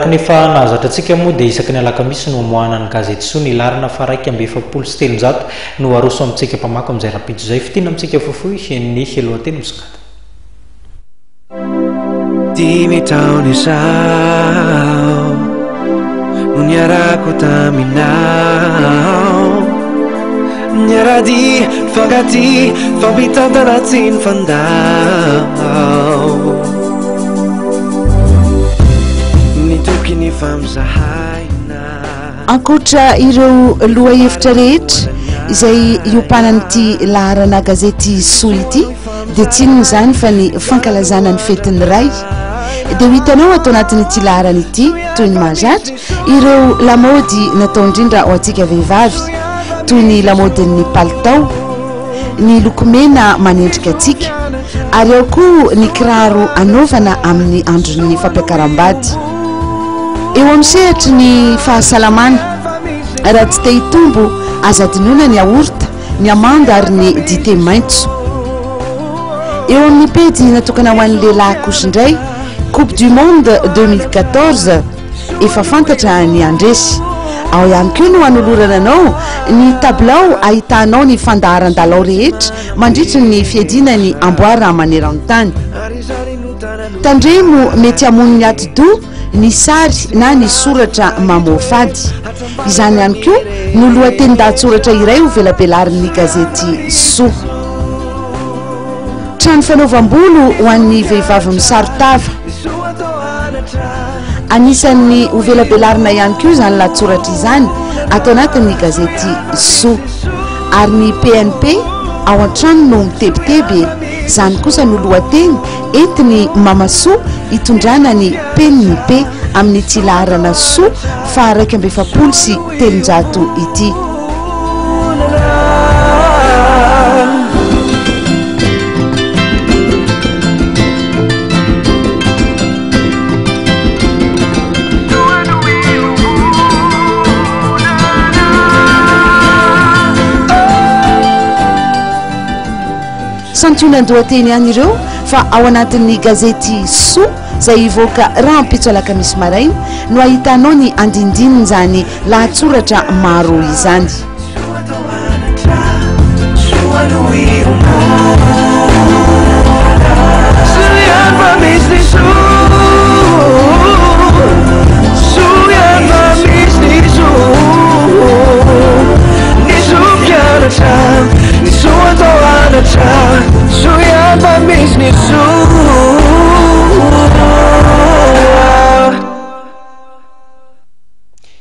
Nefa nazatratsika moa dia isaky ny alakamisy no amoahana ny gazety soa ny larina fa raiky amby efapolo sy telonjato no aroso amintsika mpamako amin'izay rapito izay fitina amintsika fofoy ny helohateny misongadina. Dimy taona izao no niarako taminao, niarady fankaty fampitantana tsy ny fandao, nitoky ny famzahaina. Ankoatra ireo lohahevitra rehetra izay iopanan'ity laharana gazety soa ity dia tsy inona izany fa ny fankalazana ny fetin'ny ray. Dia hitanao atao anatin'ity laharana ity toy ny mahazatra ireo lamaody natao indrindra ho antsika vehivavy toy ny lamaodin'ny palitao, ny lokomena manendrika atsika, ary ao koa ny kiraro anaovana amin'ny andron'ny fampiakaram-bady. Eo amin'ny sehatra ny fahasalamana, raha tsy te hitombo aza dinoina ny aorta, ny amanda ary ny dite maitso. Eo amin'ny pejy natokana ho an'ny lehilahy kosa indray, Coupe du Monde 2014 efa fantatra ny andresy. Ao ihany koa no hanolorana anao ny tablao ahitanao ny fandaharan-dalao rehetra mandritra ny fiadinany amboara maneran-tany. Tandremo mety hamono ny ati-doha ny sary na ny soratra mamoafady. Izany ihany koa no lohatenin-dahatsoratra iray ho velabelarin'ny gazety soa. Trano fanaovam-bolo ho an'ny vehivavy misarotava. Anisan'ny ho velabelarina ihany koa izany lahatsoratra izany atao anatin'ny gazety soa. Ary ny PNP ao an-trano no mitebiteby, izany kosa no lohateny entiny mamasoa hitondrana ny peniny pe amin'ny ity laharana soa fa 1 sy 300 ity. Santionan-dohateny ihany ireo fa ao anatin'ny gazety soa izay ivoaka raha ampitso alakamisy maraina no ahitanao ny andindininy izany lahatsoratra maro izany.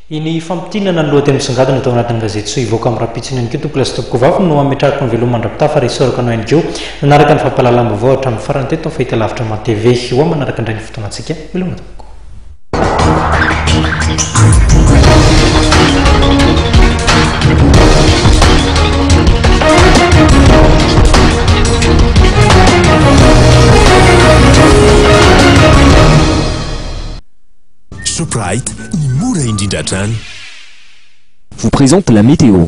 Iny fampitinana ny lohateny misongadina atao anatin'ny gazety soa ivoaka amin'ny rapitsiny ny kito plasy toko vavy no ametrarako ny veloma mandrapita fa resoraka anao NGO nanaraka ny fampahalalam-baovao hatramin'ny farany teto ny fahita lavitra ma TV ho manaraka indray ny fotoanantsika veloma tomoko. Shoprite, ni mora indrindra trano. Vous présente la météo.